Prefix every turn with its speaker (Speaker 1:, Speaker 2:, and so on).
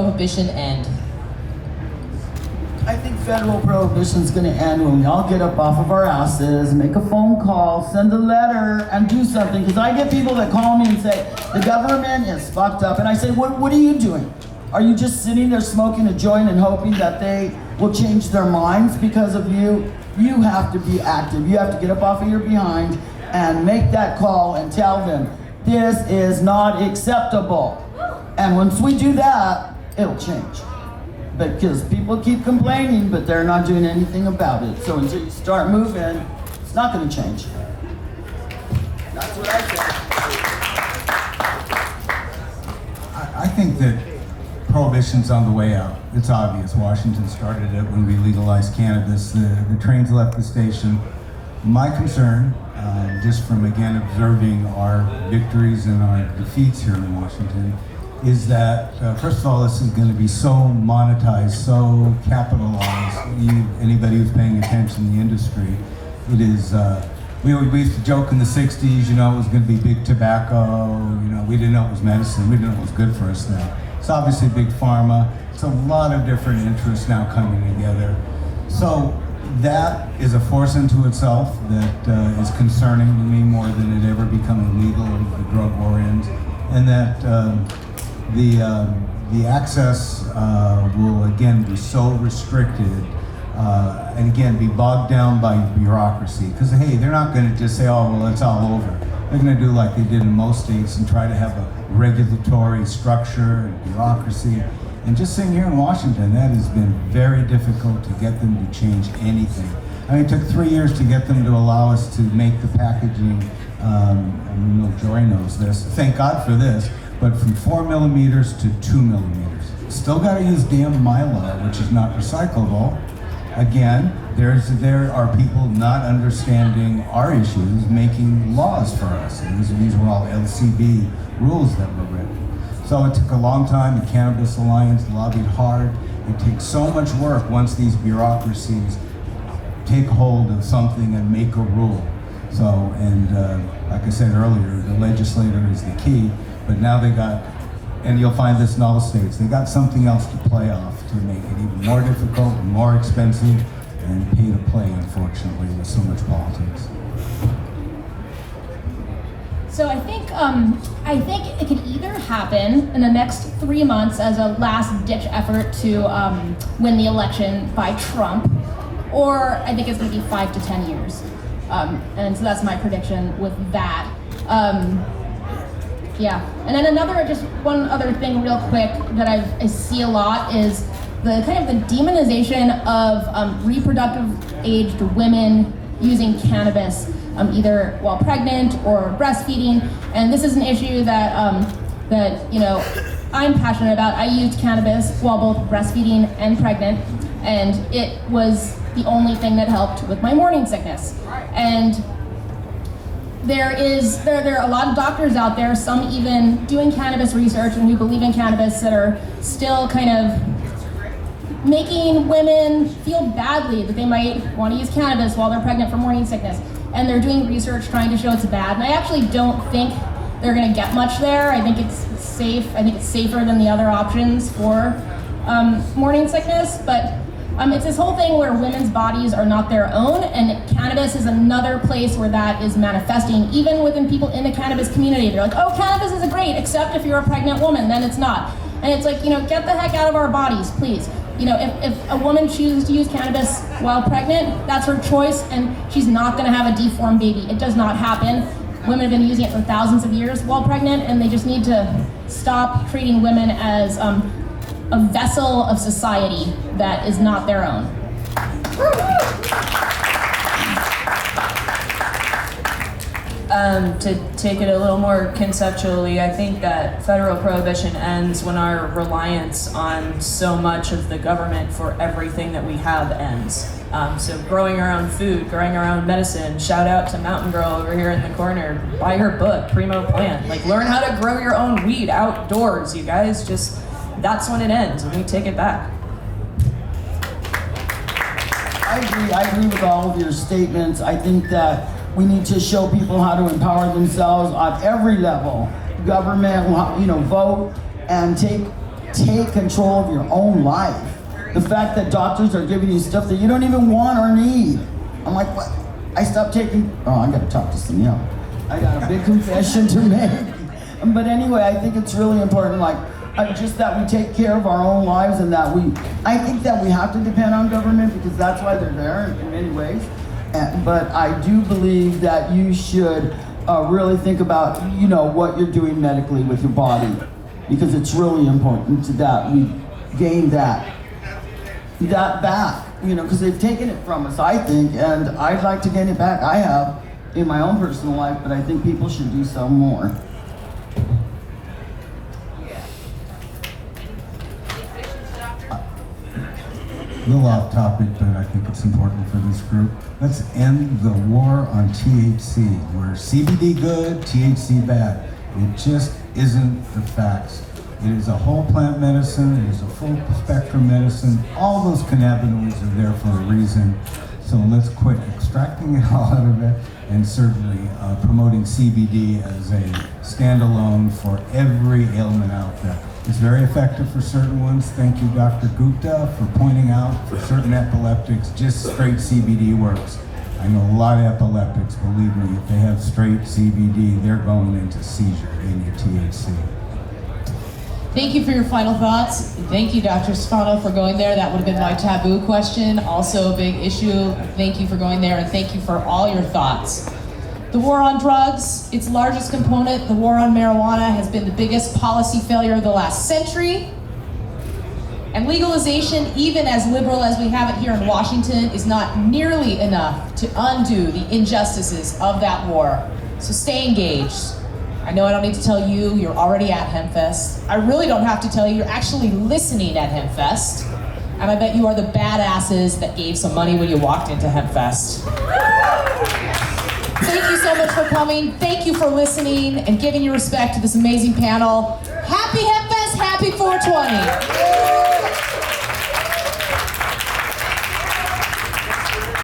Speaker 1: prohibition end?
Speaker 2: I think federal prohibition is going to end when we all get up off of our asses, make a phone call, send a letter, and do something. Because I get people that call me and say, the government is fucked up. And I say, what are you doing? Are you just sitting there smoking a joint and hoping that they will change their minds because of you? You have to be active. You have to get up off of your behind and make that call and tell them, this is not acceptable. And once we do that, it'll change. Because people keep complaining, but they're not doing anything about it. So until you start moving, it's not going to change. That's what I think.
Speaker 3: I think that prohibition's on the way out. It's obvious. Washington started it when we legalized cannabis. The trains left the station. My concern, just from again observing our victories and our defeats here in Washington, is that, first of all, this is going to be so monetized, so capitalized. Anybody who's paying attention in the industry, it is, we used to joke in the 60s, you know, it was going to be big tobacco, you know, we didn't know it was medicine, we didn't know it was good for us now. It's obviously big pharma, it's a lot of different interests now coming together. So that is a force into itself that is concerning to me more than it ever becoming legal if the drug war ends. And that the access will again be so restricted and again be bogged down by bureaucracy. Because hey, they're not going to just say, oh well, it's all over. They're going to do like they did in most states and try to have a regulatory structure and bureaucracy. And just sitting here in Washington, that has been very difficult to get them to change anything. I mean, it took 3 years to get them to allow us to make the packaging. I know Joy knows this. Thank God for this. But from 4 millimeters to 2 millimeters. Still got to use damn Mylar, which is not recyclable. Again, there are people not understanding our issues, making laws for us. And these were all LCB rules that were written. So it took a long time. The Cannabis Alliance lobbied hard. It takes so much work once these bureaucracies take hold of something and make a rule. So, and like I said earlier, the legislator is the key. But now they got, and you'll find this in all states, they got something else to play off to make it even more difficult and more expensive and pay to play, unfortunately, with so much politics.
Speaker 4: So I think it could either happen in the next 3 months as a last-ditch effort to win the election by Trump, or I think it's going to be 5 to 10 years. And so that's my prediction with that. Yeah, and then just one other thing real quick that I see a lot is the kind of the demonization of reproductive aged women using cannabis, either while pregnant or breastfeeding. And this is an issue that you know I'm passionate about. I used cannabis while both breastfeeding and pregnant, and it was the only thing that helped with my morning sickness. And there are a lot of doctors out there, some even doing cannabis research and who believe in cannabis, that are still kind of making women feel badly that they might want to use cannabis while they're pregnant for morning sickness. And they're doing research trying to show it's bad. And I actually don't think they're going to get much there. I think it's safe. I think it's safer than the other options for morning sickness. But it's this whole thing where women's bodies are not their own, and cannabis is another place where that is manifesting, even within people in the cannabis community. They're like, oh, cannabis is great, except if you're a pregnant woman, then it's not. And it's like, you know, get the heck out of our bodies, please. You know, if a woman chooses to use cannabis while pregnant, that's her choice, and she's not gonna have a deformed baby. It does not happen. Women have been using it for thousands of years while pregnant, and they just need to stop treating women as a vessel of society that is not their own.
Speaker 5: To take it a little more conceptually, I think that federal prohibition ends when our reliance on so much of the government for everything that we have ends. So growing our own food, growing our own medicine, shout out to Mountain Girl over here in the corner, buy her book, Primo Plant. Like, learn how to grow your own weed outdoors, you guys. Just, that's when it ends, when we take it back.
Speaker 2: I agree with all of your statements. I think that we need to show people how to empower themselves at every level. Government, you know, vote and take take control of your own life. The fact that doctors are giving you stuff that you don't even want or need. I'm like, what? I stopped taking, I gotta talk to some young. I got a big confession to make. But anyway, I think it's really important, like, just that we take care of our own lives, and that I think that we have to depend on government because that's why they're there in many ways. But I do believe that you should really think about, what you're doing medically with your body, because it's really important that we gain that back, because they've taken it from us, I think, and I'd like to gain it back. I have in my own personal life, but I think people should do so more.
Speaker 3: A little off topic, but I think it's important for this group. Let's end the war on THC. Where CBD good, THC bad. It just isn't the facts. It is a whole plant medicine. It is a full spectrum medicine. All those cannabinoids are there for a reason. So let's quit extracting it all out of it, and certainly promoting CBD as a standalone for every ailment out there. It's very effective for certain ones. Thank you, Dr. Gupta, for pointing out for certain epileptics, just straight CBD works. I know a lot of epileptics, believe me, if they have straight CBD, they're going into seizure. They need THC.
Speaker 1: Thank you for your final thoughts. Thank you, Dr. Stefano, for going there. That would have been my taboo question, also a big issue. Thank you for going there, and thank you for all your thoughts. The war on drugs, its largest component, the war on marijuana, has been the biggest policy failure of the last century. And legalization, even as liberal as we have it here in Washington, is not nearly enough to undo the injustices of that war. So stay engaged. I know I don't need to tell you, you're already at Hempfest. I really don't have to tell you, you're actually listening at Hempfest. And I bet you are the badasses that gave some money when you walked into Hempfest. Thank you so much for coming. Thank you for listening and giving your respect to this amazing panel. Happy Hempfest, happy 420.